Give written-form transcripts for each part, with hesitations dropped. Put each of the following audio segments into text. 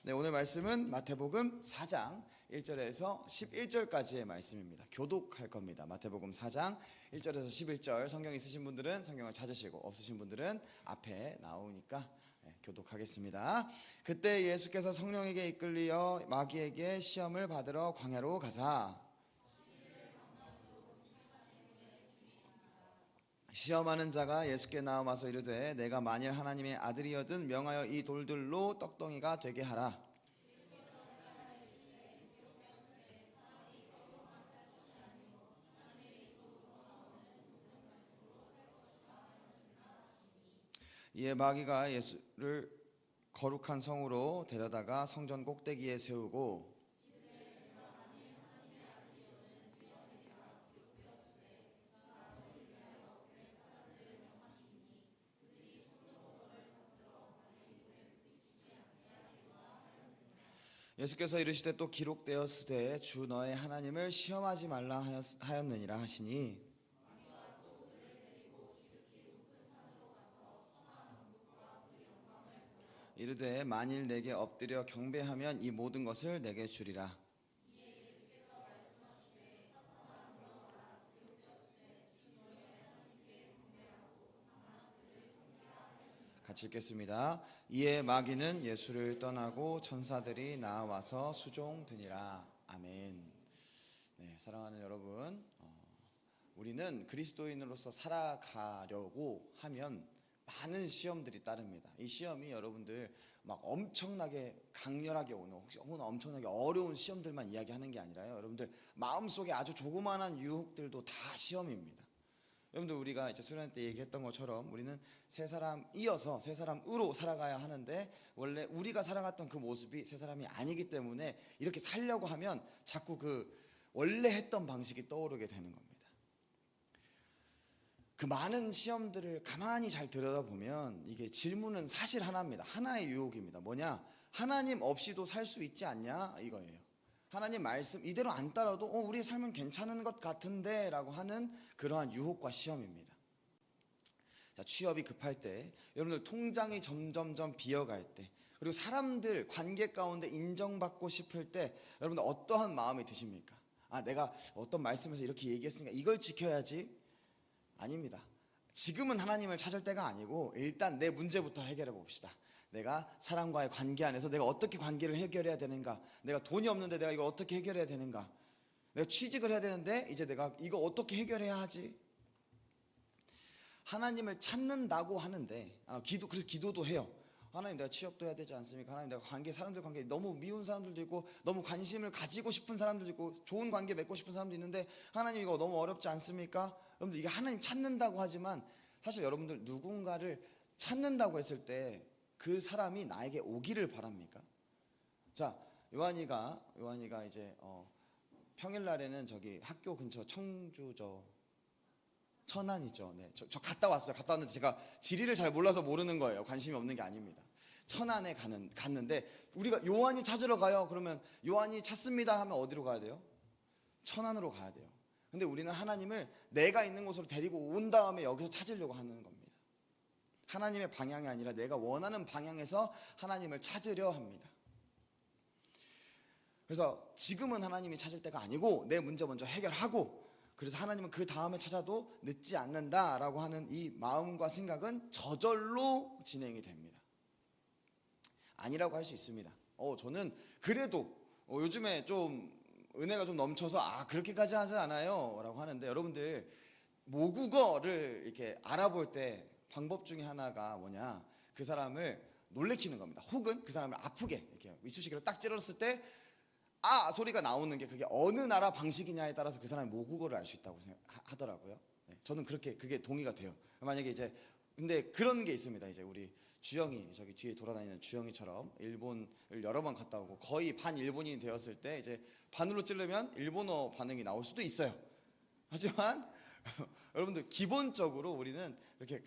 네, 오늘 말씀은 마태복음 4장 1절에서 11절까지의 말씀입니다. 교독할 겁니다. 마태복음 4장 1절에서 11절. 성경 있으신 분들은 성경을 찾으시고 없으신 분들은 앞에 나오니까 교독하겠습니다. 그때 예수께서 성령에게 이끌리어 마귀에게 시험을 받으러 광야로 가사 시험하는 자가 예수께 나와서 이르되 내가 만일 하나님의 아들이거든 명하여 이 돌들로 떡덩이가 되게 하라. 이에 마귀가 예수를 거룩한 성으로 데려다가 성전 꼭대기에 세우고 예수께서 이르시되 또 기록되었으되 주 너의 하나님을 시험하지 말라 하였느니라 하시니 이르되 만일 내게 엎드려 경배하면 이 모든 것을 내게 주리라. 같이 읽겠습니다. 이에 마귀는 예수를 떠나고 천사들이 나와서 수종드니라. 아멘. 네, 사랑하는 여러분, 우리는 그리스도인으로서 살아가려고 하면 많은 시험들이 따릅니다. 이 시험이 여러분들 막 엄청나게 강렬하게 오는 혹은 엄청나게 어려운 시험들만 이야기하는 게 아니라요. 여러분들 마음속에 아주 조그마한 유혹들도 다 시험입니다. 여러분들 우리가 이제 수련 때 얘기했던 것처럼 우리는 세 사람이어서 세 사람으로 살아가야 하는데 원래 우리가 살아갔던 그 모습이 세 사람이 아니기 때문에 이렇게 살려고 하면 자꾸 그 원래 했던 방식이 떠오르게 되는 겁니다. 그 많은 시험들을 가만히 잘 들여다보면 이게 질문은 사실 하나입니다. 하나의 유혹입니다. 뭐냐? 하나님 없이도 살 수 있지 않냐? 이거예요. 하나님 말씀 이대로 안 따라도 우리의 삶은 괜찮은 것 같은데 라고 하는 그러한 유혹과 시험입니다. 자, 취업이 급할 때, 여러분들 통장이 점점점 비어갈 때, 그리고 사람들 관계 가운데 인정받고 싶을 때 여러분들 어떠한 마음이 드십니까? 내가 어떤 말씀에서 이렇게 얘기했으니까 이걸 지켜야지. 아닙니다. 지금은 하나님을 찾을 때가 아니고 일단 내 문제부터 해결해 봅시다. 내가 사람과의 관계 안에서 내가 어떻게 관계를 해결해야 되는가? 내가 돈이 없는데 내가 이걸 어떻게 해결해야 되는가? 내가 취직을 해야 되는데 이제 내가 이거 어떻게 해결해야 하지? 하나님을 찾는다고 하는데 그래서 기도도 해요. 하나님 내가 취업도 해야 되지 않습니까? 하나님 내가 사람들 관계 너무 미운 사람들도 있고 너무 관심을 가지고 싶은 사람들도 있고 좋은 관계 맺고 싶은 사람도 있는데 하나님 이거 너무 어렵지 않습니까? 여러분들 이게 하나님 찾는다고 하지만 사실 여러분들 누군가를 찾는다고 했을 때 그 사람이 나에게 오기를 바랍니까? 자, 요한이가 이제 평일날에는 저기 학교 근처 청주 천안이죠. 네, 저 갔다 왔어요. 갔다 왔는데 제가 지리를 잘 몰라서 모르는 거예요. 관심이 없는 게 아닙니다. 천안에 갔는데 우리가 요한이 찾으러 가요. 그러면 요한이 찾습니다 하면 어디로 가야 돼요? 천안으로 가야 돼요. 근데 우리는 하나님을 내가 있는 곳으로 데리고 온 다음에 여기서 찾으려고 하는 겁니다. 하나님의 방향이 아니라 내가 원하는 방향에서 하나님을 찾으려 합니다. 그래서 지금은 하나님이 찾을 때가 아니고 내 문제 먼저 해결하고 그래서 하나님은 그 다음에 찾아도 늦지 않는다라고 하는 이 마음과 생각은 저절로 진행이 됩니다. 아니라고 할 수 있습니다. 저는 그래도 요즘에 좀 은혜가 좀 넘쳐서 그렇게까지 하지 않아요 라고 하는데 여러분들 모국어를 이렇게 알아볼 때 방법 중에 하나가 뭐냐, 그 사람을 놀래키는 겁니다. 혹은 그 사람을 아프게 이렇게 이쑤시개로 딱 찔렀을 때 소리가 나오는 게 그게 어느 나라 방식이냐에 따라서 그 사람의 모국어를 알 수 있다고 하더라고요. 네, 저는 그게 동의가 돼요. 만약에 이제 근데 그런 게 있습니다. 이제 우리 주영이 저기 뒤에 돌아다니는 주영이처럼 일본을 여러 번 갔다 오고 거의 반 일본인이 되었을 때 이제 반으로 찌르면 일본어 반응이 나올 수도 있어요. 하지만 여러분들 기본적으로 우리는 이렇게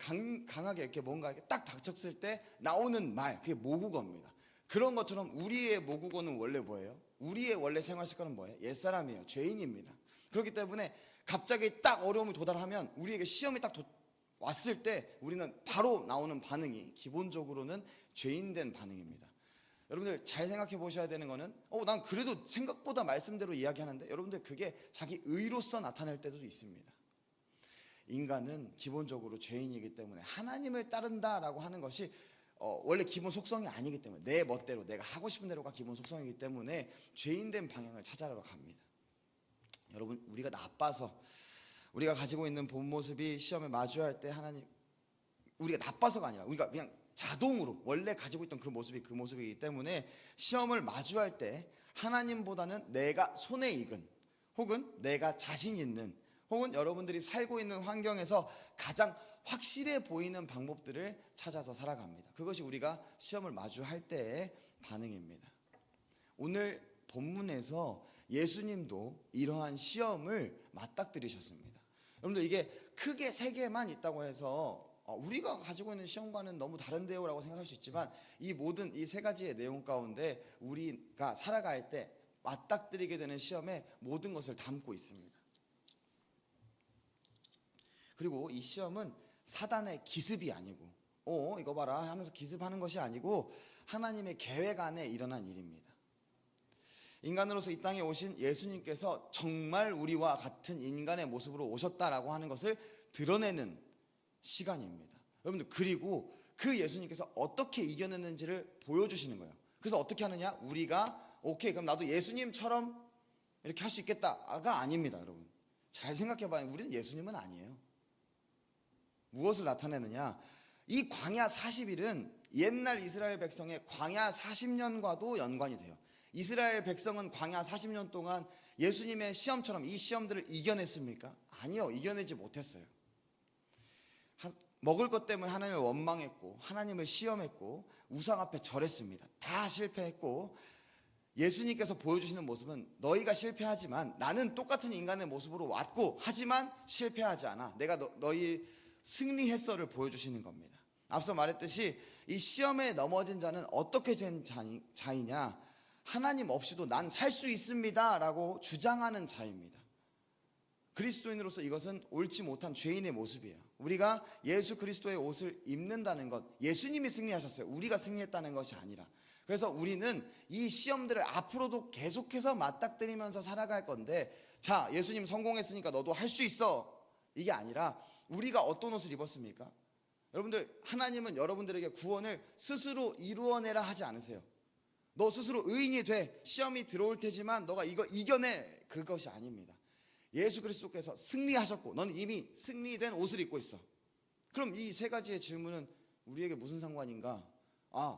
강하게 이렇게 뭔가 이렇게 딱 닥쳤을 때 나오는 말, 그게 모국어입니다. 그런 것처럼 우리의 모국어는 원래 뭐예요? 우리의 원래 생활 습관은 뭐예요? 옛사람이에요. 죄인입니다. 그렇기 때문에 갑자기 딱 어려움이 도달하면 우리에게 시험이 딱 왔을 때 우리는 바로 나오는 반응이 기본적으로는 죄인된 반응입니다. 여러분들 잘 생각해 보셔야 되는 거는 난 그래도 생각보다 말씀대로 이야기하는데, 여러분들 그게 자기 의로서 나타날 때도 있습니다. 인간은 기본적으로 죄인이기 때문에 하나님을 따른다라고 하는 것이 원래 기본 속성이 아니기 때문에, 내 멋대로 내가 하고 싶은 대로가 기본 속성이기 때문에 죄인된 방향을 찾아러 갑니다. 여러분, 우리가 나빠서, 우리가 가지고 있는 본 모습이 시험에 마주할 때 하나님, 우리가 나빠서가 아니라 우리가 그냥 자동으로 원래 가지고 있던 그 모습이기 때문에 시험을 마주할 때 하나님보다는 내가 손에 익은, 혹은 내가 자신 있는, 혹은 여러분들이 살고 있는 환경에서 가장 확실해 보이는 방법들을 찾아서 살아갑니다. 그것이 우리가 시험을 마주할 때의 반응입니다. 오늘 본문에서 예수님도 이러한 시험을 맞닥뜨리셨습니다. 여러분들, 이게 크게 세 개만 있다고 해서 우리가 가지고 있는 시험과는 너무 다른데요 라고 생각할 수 있지만, 이 모든 이 세 가지의 내용 가운데 우리가 살아갈 때 맞닥뜨리게 되는 시험에 모든 것을 담고 있습니다. 그리고 이 시험은 사단의 기습이 아니고 이거 봐라 하면서 기습하는 것이 아니고 하나님의 계획 안에 일어난 일입니다. 인간으로서 이 땅에 오신 예수님께서 정말 우리와 같은 인간의 모습으로 오셨다라고 하는 것을 드러내는 시간입니다. 여러분들, 그리고 그 예수님께서 어떻게 이겨냈는지를 보여주시는 거예요. 그래서 어떻게 하느냐? 우리가 오케이, 그럼 나도 예수님처럼 이렇게 할 수 있겠다가 아닙니다. 여러분, 잘 생각해봐요. 우리는 예수님은 아니에요. 무엇을 나타내느냐? 이 광야 40일은 옛날 이스라엘 백성의 광야 40년과도 연관이 돼요. 이스라엘 백성은 광야 40년 동안 예수님의 시험처럼 이 시험들을 이겨냈습니까? 아니요, 이겨내지 못했어요. 먹을 것 때문에 하나님을 원망했고, 하나님을 시험했고, 우상 앞에 절했습니다. 다 실패했고, 예수님께서 보여주시는 모습은 너희가 실패하지만 나는 똑같은 인간의 모습으로 왔고, 하지만 실패하지 않아. 내가 너희 승리했어를 보여주시는 겁니다. 앞서 말했듯이 이 시험에 넘어진 자는 어떻게 된 자이냐? 하나님 없이도 난 살 수 있습니다 라고 주장하는 자입니다. 그리스도인으로서 이것은 옳지 못한 죄인의 모습이에요. 우리가 예수 그리스도의 옷을 입는다는 것, 예수님이 승리하셨어요. 우리가 승리했다는 것이 아니라. 그래서 우리는 이 시험들을 앞으로도 계속해서 맞닥뜨리면서 살아갈 건데, 자, 예수님 성공했으니까 너도 할 수 있어, 이게 아니라 우리가 어떤 옷을 입었습니까? 여러분들, 하나님은 여러분들에게 구원을 스스로 이루어내라 하지 않으세요. 너 스스로 의인이 돼, 시험이 들어올 테지만 너가 이거 이겨내, 그것이 아닙니다. 예수 그리스도께서 승리하셨고 너는 이미 승리된 옷을 입고 있어. 그럼 이 세 가지의 질문은 우리에게 무슨 상관인가?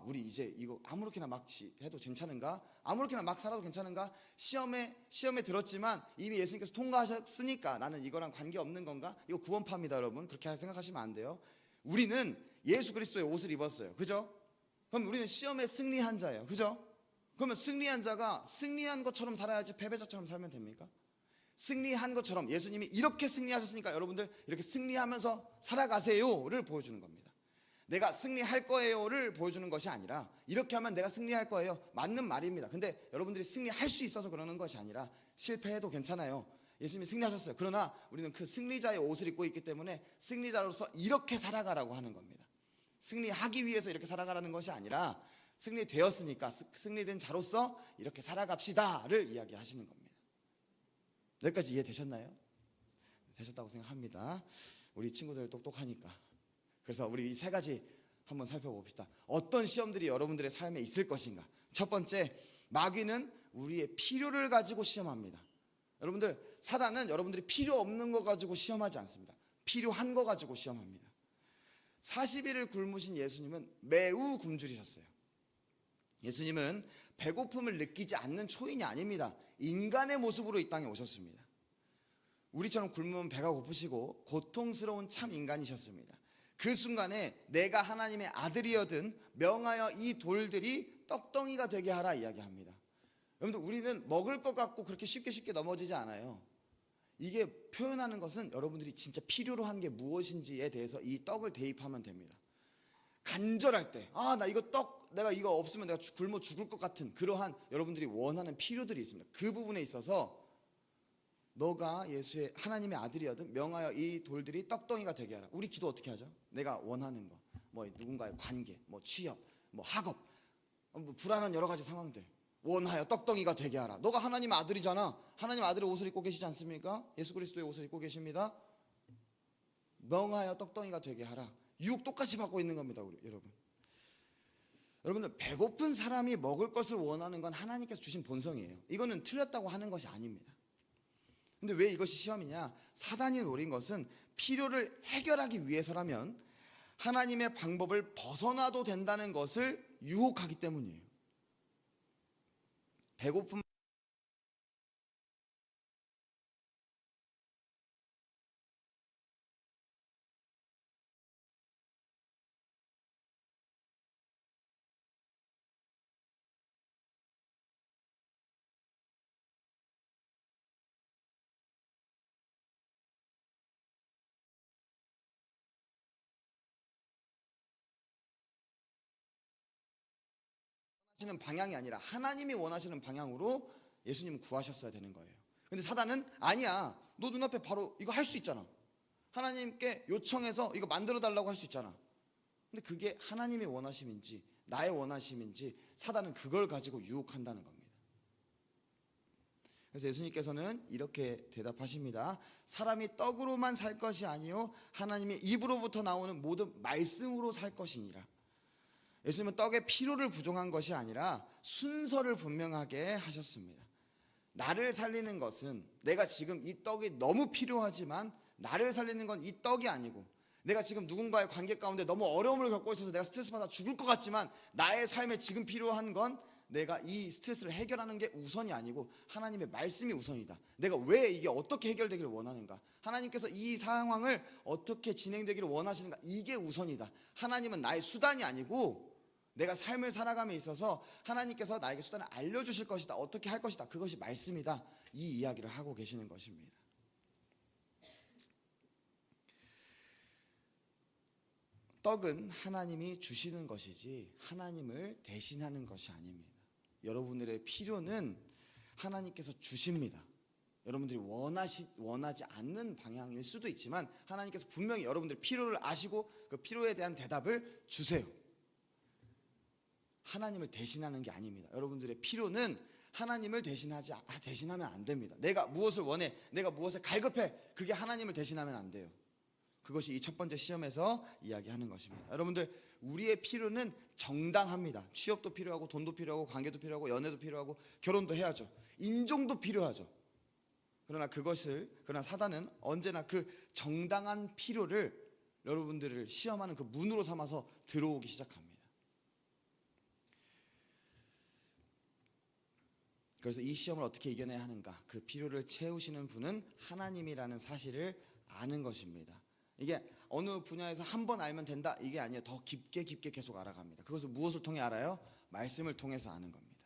우리 이제 이거 아무렇게나 막 해도 괜찮은가? 아무렇게나 막 살아도 괜찮은가? 시험에 들었지만 이미 예수님께서 통과하셨으니까 나는 이거랑 관계없는 건가? 이거 구원파입니다, 여러분. 그렇게 생각하시면 안 돼요. 우리는 예수 그리스도의 옷을 입었어요. 그죠? 그럼 우리는 시험에 승리한 자예요. 그죠? 그러면 승리한 자가 승리한 것처럼 살아야지 패배자처럼 살면 됩니까? 승리한 것처럼 예수님이 이렇게 승리하셨으니까 여러분들 이렇게 승리하면서 살아가세요를 보여주는 겁니다. 내가 승리할 거예요를 보여주는 것이 아니라, 이렇게 하면 내가 승리할 거예요, 맞는 말입니다. 근데 여러분들이 승리할 수 있어서 그러는 것이 아니라, 실패해도 괜찮아요, 예수님이 승리하셨어요. 그러나 우리는 그 승리자의 옷을 입고 있기 때문에 승리자로서 이렇게 살아가라고 하는 겁니다. 승리하기 위해서 이렇게 살아가라는 것이 아니라, 승리되었으니까 승리된 자로서 이렇게 살아갑시다를 이야기하시는 겁니다. 여기까지 이해되셨나요? 되셨다고 생각합니다. 우리 친구들 똑똑하니까. 그래서 우리 이 세 가지 한번 살펴봅시다. 어떤 시험들이 여러분들의 삶에 있을 것인가? 첫 번째, 마귀는 우리의 필요를 가지고 시험합니다. 여러분들, 사단은 여러분들이 필요 없는 거 가지고 시험하지 않습니다. 필요한 거 가지고 시험합니다. 40일을 굶으신 예수님은 매우 굶주리셨어요. 예수님은 배고픔을 느끼지 않는 초인이 아닙니다. 인간의 모습으로 이 땅에 오셨습니다. 우리처럼 굶으면 배가 고프시고 고통스러운 참 인간이셨습니다. 그 순간에 내가 하나님의 아들이여든 명하여 이 돌들이 떡덩이가 되게 하라 이야기합니다. 여러분들, 우리는 먹을 것 같고 그렇게 쉽게 넘어지지 않아요. 이게 표현하는 것은 여러분들이 진짜 필요로 한 게 무엇인지에 대해서 이 떡을 대입하면 됩니다. 간절할 때, 나 이거 내가 이거 없으면 내가 굶어 죽을 것 같은 그러한 여러분들이 원하는 필요들이 있습니다. 그 부분에 있어서 너가 예수의 하나님의 아들이거든 명하여 이 돌들이 떡덩이가 되게 하라. 우리 기도 어떻게 하죠? 내가 원하는 거, 뭐 누군가의 관계, 뭐 취업, 뭐 학업, 뭐 불안한 여러 가지 상황들. 원하여 떡덩이가 되게 하라. 너가 하나님의 아들이잖아. 하나님 아들의 옷을 입고 계시지 않습니까? 예수 그리스도의 옷을 입고 계십니다. 명하여 떡덩이가 되게 하라. 유혹 똑같이 받고 있는 겁니다, 우리 여러분. 여러분들, 배고픈 사람이 먹을 것을 원하는 건 하나님께서 주신 본성이에요. 이거는 틀렸다고 하는 것이 아닙니다. 근데 왜 이것이 시험이냐? 사단이 노린 것은 필요를 해결하기 위해서라면 하나님의 방법을 벗어나도 된다는 것을 유혹하기 때문이에요. 배고픔 원하시는 방향이 아니라 하나님이 원하시는 방향으로 예수님은 구하셨어야 되는 거예요. 근데 사단은 아니야. 너 눈앞에 바로 이거 할 수 있잖아. 하나님께 요청해서 이거 만들어 달라고 할 수 있잖아. 근데 그게 하나님의 원하심인지 나의 원하심인지 사단은 그걸 가지고 유혹한다는 겁니다. 그래서 예수님께서는 이렇게 대답하십니다. 사람이 떡으로만 살 것이 아니요 하나님의 입으로부터 나오는 모든 말씀으로 살 것이니라. 예수님은 떡의 필요를 부정한 것이 아니라 순서를 분명하게 하셨습니다. 나를 살리는 것은 내가 지금 이 떡이 너무 필요하지만 나를 살리는 건 이 떡이 아니고, 내가 지금 누군가의 관계 가운데 너무 어려움을 겪고 있어서 내가 스트레스 받아 죽을 것 같지만 나의 삶에 지금 필요한 건 내가 이 스트레스를 해결하는 게 우선이 아니고 하나님의 말씀이 우선이다. 내가 왜 이게 어떻게 해결되기를 원하는가, 하나님께서 이 상황을 어떻게 진행되기를 원하시는가, 이게 우선이다. 하나님은 나의 수단이 아니고 내가 삶을 살아감에 있어서 하나님께서 나에게 수단을 알려주실 것이다. 어떻게 할 것이다. 그것이 말씀이다. 이 이야기를 하고 계시는 것입니다. 떡은 하나님이 주시는 것이지 하나님을 대신하는 것이 아닙니다. 여러분들의 필요는 하나님께서 주십니다. 여러분들이 원하지 않는 방향일 수도 있지만 하나님께서 분명히 여러분들의 필요를 아시고 그 필요에 대한 대답을 주세요. 하나님을 대신하는 게 아닙니다. 여러분들의 필요는 하나님을 대신하면 안 됩니다. 내가 무엇을 원해, 내가 무엇을 갈급해, 그게 하나님을 대신하면 안 돼요. 그것이 이 첫 번째 시험에서 이야기하는 것입니다. 여러분들, 우리의 필요는 정당합니다. 취업도 필요하고 돈도 필요하고 관계도 필요하고 연애도 필요하고 결혼도 해야죠. 인종도 필요하죠. 그러나 사단은 언제나 그 정당한 필요를 여러분들을 시험하는 그 문으로 삼아서 들어오기 시작합니다. 그래서 이 시험을 어떻게 이겨내야 하는가? 그 필요를 채우시는 분은 하나님이라는 사실을 아는 것입니다. 이게 어느 분야에서 한 번 알면 된다, 이게 아니에요. 더 깊게 계속 알아갑니다. 그것을 무엇을 통해 알아요? 말씀을 통해서 아는 겁니다.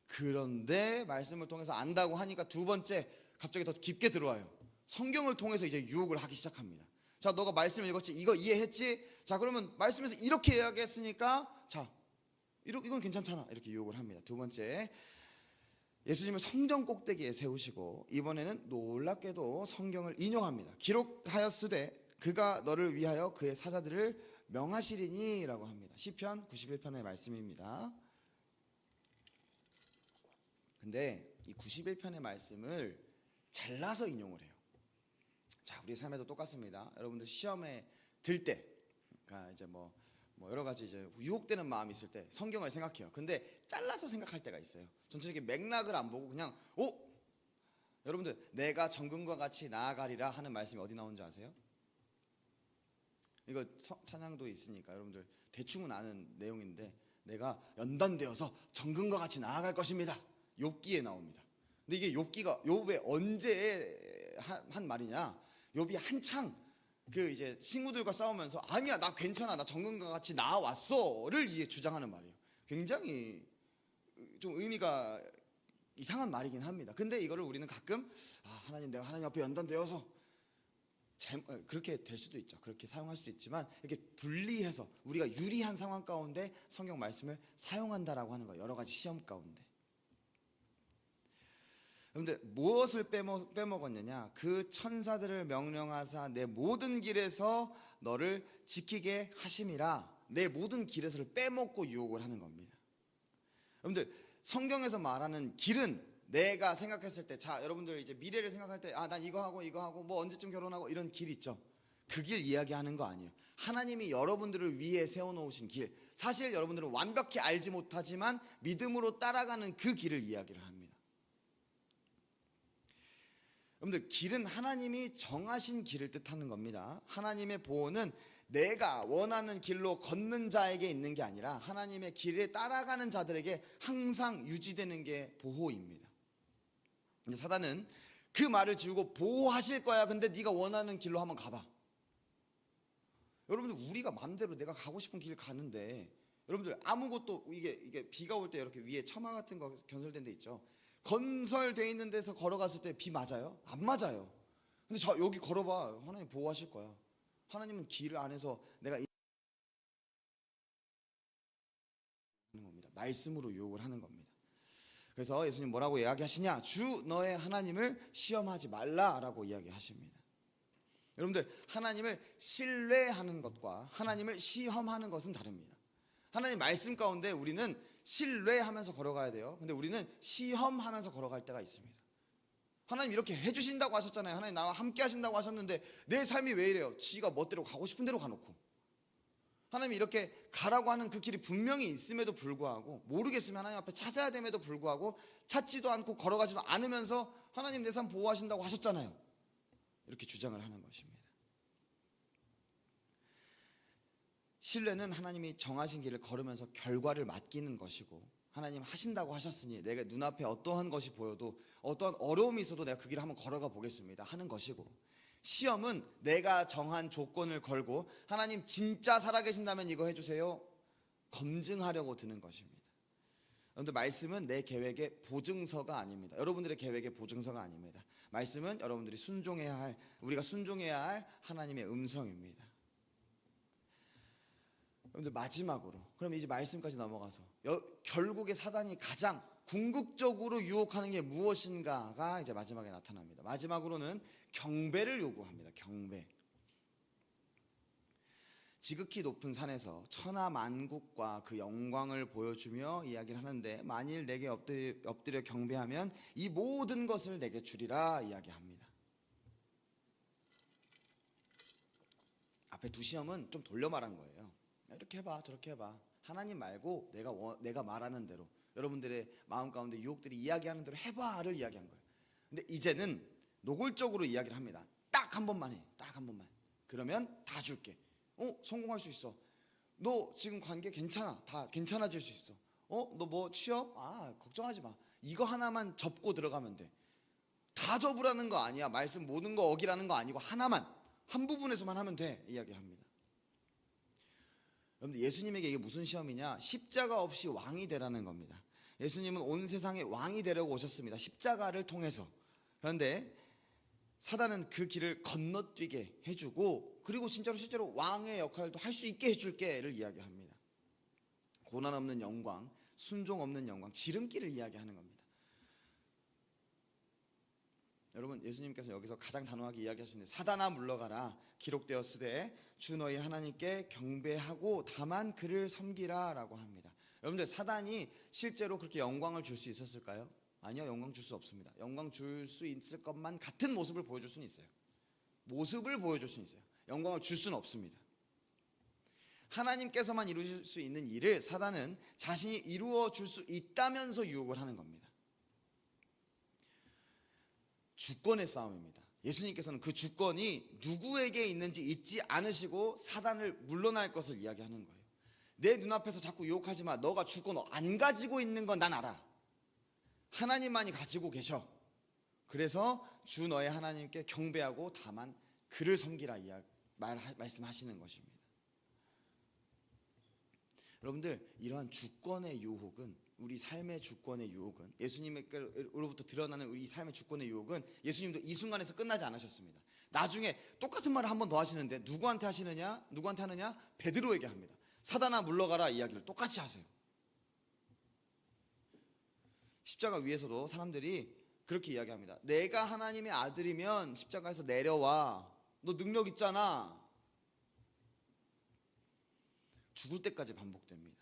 그런데 말씀을 통해서 안다고 하니까 두 번째 갑자기 더 깊게 들어와요. 성경을 통해서 이제 유혹을 하기 시작합니다. 자, 너가 말씀을 읽었지? 이거 이해했지? 자, 그러면 말씀에서 이렇게 이야기했으니까 자, 이건 괜찮잖아. 이렇게 유혹을 합니다. 두 번째, 예수님을 성전 꼭대기에 세우시고 이번에는 놀랍게도 성경을 인용합니다. 기록하였으되 그가 너를 위하여 그의 사자들을 명하시리니 라고 합니다. 시편 91편의 말씀입니다. 근데 이 91편의 말씀을 잘라서 인용을 해요. 자, 우리 삶에도 똑같습니다. 여러분들 시험에 들 때, 그러니까 이제 뭐 여러 가지 이제 유혹되는 마음이 있을 때 성경을 생각해요. 근데 잘라서 생각할 때가 있어요. 전체적인 맥락을 안 보고 그냥 여러분들, 내가 정금과 같이 나아가리라 하는 말씀이 어디 나오는지 아세요? 이거 찬양도 있으니까 여러분들 대충은 아는 내용인데, 내가 연단되어서 정금과 같이 나아갈 것입니다. 욥기에 나옵니다. 근데 이게 욥이 언제 한 말이냐? 욥이 한창 그 이제 친구들과 싸우면서 아니야, 나 괜찮아, 나 정금과 같이 나아왔어를 주장하는 말이에요. 굉장히 좀 의미가 이상한 말이긴 합니다. 근데 이거를 우리는 가끔 하나님, 내가 하나님 앞에 연단되어서 그렇게 될 수도 있죠. 그렇게 사용할 수도 있지만 이렇게 분리해서 우리가 유리한 상황 가운데 성경 말씀을 사용한다라고 하는 거예요. 여러 가지 시험 가운데. 그런데 무엇을 빼먹었느냐? 그 천사들을 명령하사 내 모든 길에서 너를 지키게 하심이라. 내 모든 길에서를 빼먹고 유혹을 하는 겁니다. 여러분들 성경에서 말하는 길은 내가 생각했을 때, 자 여러분들 이제 미래를 생각할 때, 난 이거 하고 뭐 언제쯤 결혼하고 이런 길 있죠. 그 길 이야기하는 거 아니에요. 하나님이 여러분들을 위해 세워놓으신 길, 사실 여러분들은 완벽히 알지 못하지만 믿음으로 따라가는 그 길을 이야기를 합니다. 여러분들 길은 하나님이 정하신 길을 뜻하는 겁니다. 하나님의 보호는 내가 원하는 길로 걷는 자에게 있는 게 아니라 하나님의 길에 따라가는 자들에게 항상 유지되는 게 보호입니다. 근데 사단은 그 말을 지우고 보호하실 거야. 근데 네가 원하는 길로 한번 가봐. 여러분들 우리가 마음대로 내가 가고 싶은 길 가는데, 여러분들 아무것도 이게 비가 올 때 이렇게 위에 처마 같은 거 건설된 데 있죠. 건설돼 있는 데서 걸어갔을 때 비 맞아요? 안 맞아요. 근데 여기 걸어봐. 하나님 보호하실 거야. 하나님은 길 안에서 내가 하는 겁니다. 말씀으로 유혹을 하는 겁니다. 그래서 예수님 뭐라고 이야기하시냐? 주 너의 하나님을 시험하지 말라라고 이야기하십니다. 여러분들 하나님을 신뢰하는 것과 하나님을 시험하는 것은 다릅니다. 하나님 말씀 가운데 우리는 신뢰하면서 걸어가야 돼요. 근데 우리는 시험하면서 걸어갈 때가 있습니다. 하나님 이렇게 해주신다고 하셨잖아요. 하나님 나와 함께 하신다고 하셨는데 내 삶이 왜 이래요? 지가 멋대로 가고 싶은 대로 가놓고. 하나님이 이렇게 가라고 하는 그 길이 분명히 있음에도 불구하고, 모르겠으면 하나님 앞에 찾아야 됨에도 불구하고 찾지도 않고 걸어가지도 않으면서 하나님 내 삶 보호하신다고 하셨잖아요. 이렇게 주장을 하는 것입니다. 신뢰는 하나님이 정하신 길을 걸으면서 결과를 맡기는 것이고, 하나님 하신다고 하셨으니 내가 눈앞에 어떠한 것이 보여도 어떠한 어려움이 있어도 내가 그 길을 한번 걸어가 보겠습니다 하는 것이고, 시험은 내가 정한 조건을 걸고 하나님 진짜 살아계신다면 이거 해주세요 검증하려고 드는 것입니다. 여러분들 말씀은 내 계획의 보증서가 아닙니다. 여러분들의 계획의 보증서가 아닙니다. 말씀은 여러분들이 우리가 순종해야 할 하나님의 음성입니다. 여러분들 마지막으로, 그럼 이제 말씀까지 넘어가서 결국에 사단이 가장 궁극적으로 유혹하는 게 무엇인가가 이제 마지막에 나타납니다. 마지막으로는 경배를 요구합니다. 경배. 지극히 높은 산에서 천하만국과 그 영광을 보여주며 이야기를 하는데, 만일 내게 엎드려 경배하면 이 모든 것을 내게 주리라 이야기합니다. 앞에 두 시험은 좀 돌려 말한 거예요. 이렇게 해봐 저렇게 해봐. 하나님 말고 내가 말하는 대로, 여러분들의 마음 가운데 유혹들이 이야기하는 대로 해봐를 이야기한 거예요. 근데 이제는 노골적으로 이야기를 합니다. 딱 한 번만 해. 딱 한 번만. 그러면 다 줄게. 성공할 수 있어. 너 지금 관계 괜찮아. 다 괜찮아질 수 있어. 너 뭐 취업? 걱정하지 마. 이거 하나만 접고 들어가면 돼. 다 접으라는 거 아니야. 말씀 모든 거 어기라는 거 아니고 하나만, 한 부분에서만 하면 돼 이야기합니다. 여러분들 예수님에게 이게 무슨 시험이냐? 십자가 없이 왕이 되라는 겁니다. 예수님은 온 세상에 왕이 되려고 오셨습니다. 십자가를 통해서. 그런데 사단은 그 길을 건너뛰게 해주고, 그리고 실제로 왕의 역할도 할 수 있게 해줄게를 이야기합니다. 고난 없는 영광, 순종 없는 영광, 지름길을 이야기하는 겁니다. 여러분 예수님께서 여기서 가장 단호하게 이야기하시는데, 사단아 물러가라 기록되었으되 주 너희 하나님께 경배하고 다만 그를 섬기라 라고 합니다. 여러분들 사단이 실제로 그렇게 영광을 줄 수 있었을까요? 아니요, 영광 줄 수 없습니다. 영광 줄 수 있을 것만 같은 모습을 보여줄 수는 있어요. 모습을 보여줄 수는 있어요. 영광을 줄 수는 없습니다. 하나님께서만 이루실 수 있는 일을 사단은 자신이 이루어 줄 수 있다면서 유혹을 하는 겁니다. 주권의 싸움입니다. 예수님께서는 그 주권이 누구에게 있는지 잊지 않으시고 사단을 물러날 것을 이야기하는 거예요. 내 눈앞에서 자꾸 유혹하지 마. 너가 주권 안 가지고 있는 건 난 알아. 하나님만이 가지고 계셔. 그래서 주 너의 하나님께 경배하고 다만 그를 섬기라 말씀하시는 것입니다. 여러분들 이러한 주권의 유혹은, 우리 삶의 주권의 유혹은, 예수님으로부터 드러나는 우리 삶의 주권의 유혹은 예수님도 이 순간에서 끝나지 않으셨습니다. 나중에 똑같은 말을 한 번 더 하시는데 누구한테 하시느냐? 누구한테 하느냐? 베드로에게 합니다. 사단아 물러가라 이야기를 똑같이 하세요. 십자가 위에서도 사람들이 그렇게 이야기합니다. 내가 하나님의 아들이면 십자가에서 내려와. 너 능력 있잖아. 죽을 때까지 반복됩니다.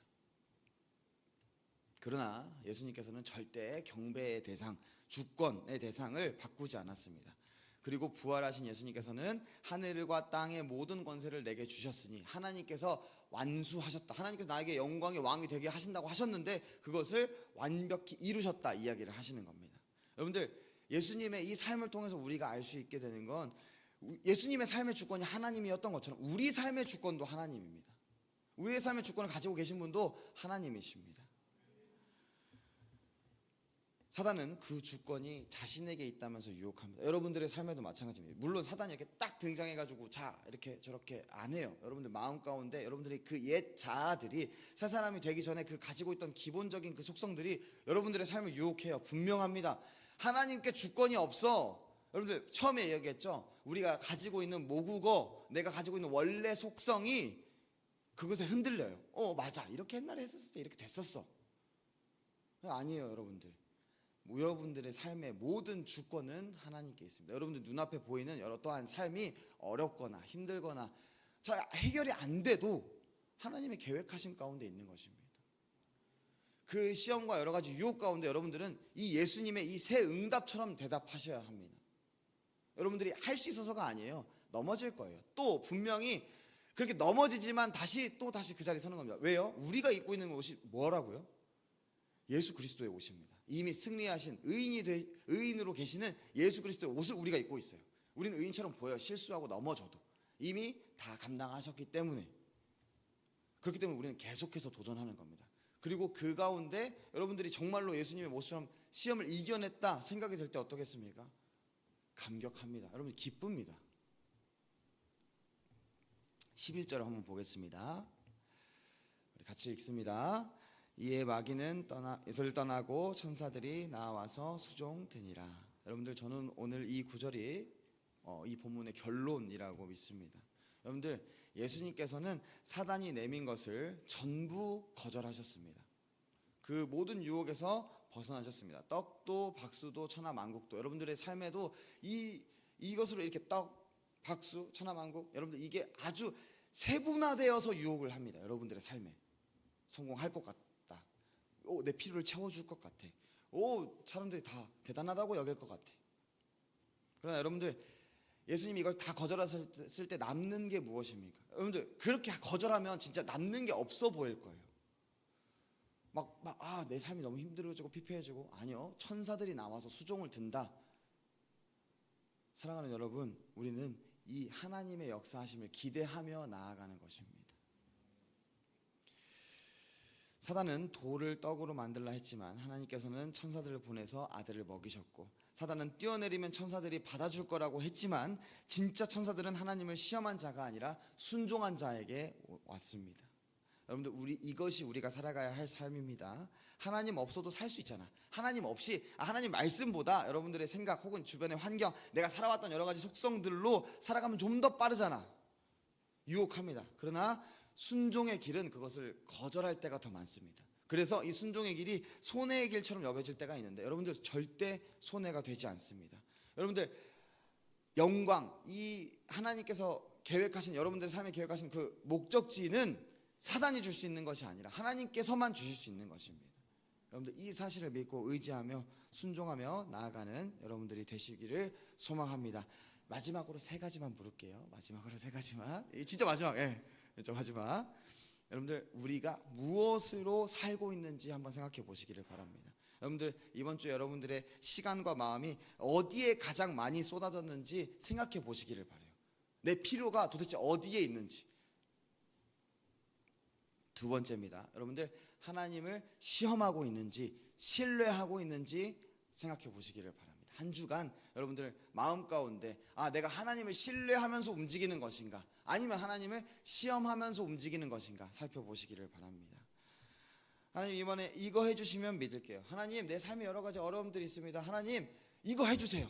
그러나 예수님께서는 절대 경배의 대상, 주권의 대상을 바꾸지 않았습니다. 그리고 부활하신 예수님께서는 하늘과 땅의 모든 권세를 내게 주셨으니 하나님께서 완수하셨다. 하나님께서 나에게 영광의 왕이 되게 하신다고 하셨는데 그것을 완벽히 이루셨다 이야기를 하시는 겁니다. 여러분들, 예수님의 이 삶을 통해서 우리가 알 수 있게 되는 건 예수님의 삶의 주권이 하나님이었던 것처럼 우리 삶의 주권도 하나님입니다. 우리의 삶의 주권을 가지고 계신 분도 하나님이십니다. 사단은 그 주권이 자신에게 있다면서 유혹합니다. 여러분들의 삶에도 마찬가지입니다. 물론 사단이 이렇게 딱 등장해가지고 자 이렇게 저렇게 안 해요. 여러분들 마음 가운데 여러분들의 그 옛 자아들이 새 사람이 되기 전에 그 가지고 있던 기본적인 그 속성들이 여러분들의 삶을 유혹해요. 분명합니다. 하나님께 주권이 없어. 여러분들 처음에 얘기했죠. 우리가 가지고 있는 모국어, 내가 가지고 있는 원래 속성이 그것에 흔들려요. 맞아, 이렇게 옛날에 했었을 때 이렇게 됐었어. 아니에요. 여러분들의 삶의 모든 주권은 하나님께 있습니다. 여러분들 눈앞에 보이는 어떠한 삶이 어렵거나 힘들거나 해결이 안 돼도 하나님의 계획하신 가운데 있는 것입니다. 그 시험과 여러 가지 유혹 가운데 여러분들은 이 예수님의 이 새 응답처럼 대답하셔야 합니다. 여러분들이 할 수 있어서가 아니에요. 넘어질 거예요. 또 분명히 그렇게 넘어지지만 다시 그 자리에 서는 겁니다. 왜요? 우리가 입고 있는 옷이 뭐라고요? 예수 그리스도의 옷입니다. 이미 승리하신 의인으로 계시는 예수 그리스도의 옷을 우리가 입고 있어요. 우리는 의인처럼 보여요. 실수하고 넘어져도 이미 다 감당하셨기 때문에. 그렇기 때문에 우리는 계속해서 도전하는 겁니다. 그리고 그 가운데 여러분들이 정말로 예수님의 모습처럼 시험을 이겨냈다 생각이 될 때 어떻겠습니까? 감격합니다. 여러분 기쁩니다. 11절 한번 보겠습니다. 우리 같이 읽습니다. 이에 마귀는 예수를 떠나고 천사들이 나와서 수종드니라. 여러분들 저는 오늘 이 구절이 이 본문의 결론이라고 믿습니다. 여러분들 예수님께서는 사단이 내민 것을 전부 거절하셨습니다. 그 모든 유혹에서 벗어나셨습니다. 떡도 박수도 천하만국도 여러분들의 삶에도 이것으로 이렇게 떡, 박수, 천하만국 여러분들 이게 아주 세분화되어서 유혹을 합니다. 여러분들의 삶에 성공할 것 같다. 내 필요를 채워줄 것 같아. 사람들이 다 대단하다고 여길 것 같아. 그러나 여러분들 예수님이 이걸 다 거절했을 때 남는 게 무엇입니까? 여러분들 그렇게 거절하면 진짜 남는 게 없어 보일 거예요. 내 삶이 너무 힘들어지고 피폐해지고 아니요. 천사들이 나와서 수종을 든다. 사랑하는 여러분, 우리는 이 하나님의 역사하심을 기대하며 나아가는 것입니다. 사단은 돌을 떡으로 만들라 했지만 하나님께서는 천사들을 보내서 아들을 먹이셨고 사단은 뛰어내리면 천사들이 받아줄 거라고 했지만 진짜 천사들은 하나님을 시험한 자가 아니라 순종한 자에게 왔습니다. 여러분들 이것이 우리가 살아가야 할 삶입니다. 하나님 없어도 살 수 있잖아. 하나님 없이 하나님 말씀보다 여러분들의 생각 혹은 주변의 환경 내가 살아왔던 여러 가지 속성들로 살아가면 좀 더 빠르잖아. 유혹합니다. 그러나 순종의 길은 그것을 거절할 때가 더 많습니다. 그래서 이 순종의 길이 손해의 길처럼 여겨질 때가 있는데 여러분들 절대 손해가 되지 않습니다. 여러분들 영광, 이 하나님께서 계획하신 여러분들의 삶에 계획하신 그 목적지는 사단이 줄 수 있는 것이 아니라 하나님께서만 주실 수 있는 것입니다. 여러분들 이 사실을 믿고 의지하며 순종하며 나아가는 여러분들이 되시기를 소망합니다. 마지막으로 3가지만 물을게요. 마지막으로 3가지만. 진짜 마지막. 마지막. 여러분들 우리가 무엇으로 살고 있는지 한번 생각해 보시기를 바랍니다. 여러분들 이번 주에 여러분들의 시간과 마음이 어디에 가장 많이 쏟아졌는지 생각해 보시기를 바라요. 내 필요가 도대체 어디에 있는지. 2번째입니다. 여러분들 하나님을 시험하고 있는지 신뢰하고 있는지 생각해 보시기를 바랍니다. 한 주간 여러분들 마음 가운데 내가 하나님을 신뢰하면서 움직이는 것인가 아니면 하나님을 시험하면서 움직이는 것인가 살펴보시기를 바랍니다. 하나님 이번에 이거 해주시면 믿을게요. 하나님 내 삶에 여러 가지 어려움들이 있습니다. 하나님 이거 해주세요.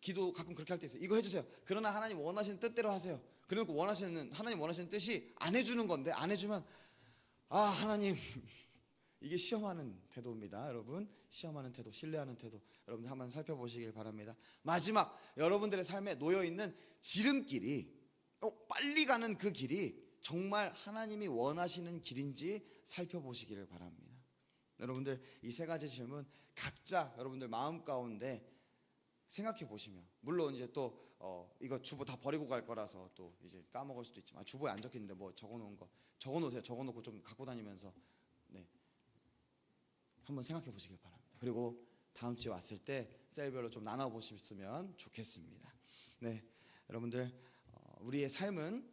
기도 가끔 그렇게 할 때 있어요. 이거 해주세요. 그러나 하나님 원하시는 뜻대로 하세요. 그리고 하나님 원하시는 뜻이 안 해주는 건데 안 해주면 하나님 이게 시험하는 태도입니다. 여러분 시험하는 태도, 신뢰하는 태도 여러분들 한번 살펴보시길 바랍니다. 마지막 여러분들의 삶에 놓여있는 지름길이 빨리 가는 그 길이 정말 하나님이 원하시는 길인지 살펴보시기를 바랍니다. 여러분들 이 세 가지 질문 각자 여러분들 마음 가운데 생각해 보시면, 물론 이제 또 이거 주보 다 버리고 갈 거라서 또 이제 까먹을 수도 있지만, 주보에 안 적혀있는데 뭐 적어놓은 거 적어놓으세요. 적어놓고 좀 갖고 다니면서 네, 한번 생각해 보시길 바랍니다. 그리고 다음 주에 왔을 때 셀별로 좀 나눠 보셨으면 좋겠습니다. 네, 여러분들 우리의 삶은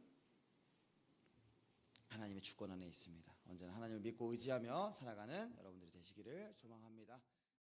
하나님의 주권 안에 있습니다. 언제나 하나님을 믿고 의지하며 살아가는 여러분들이 되시기를 소망합니다.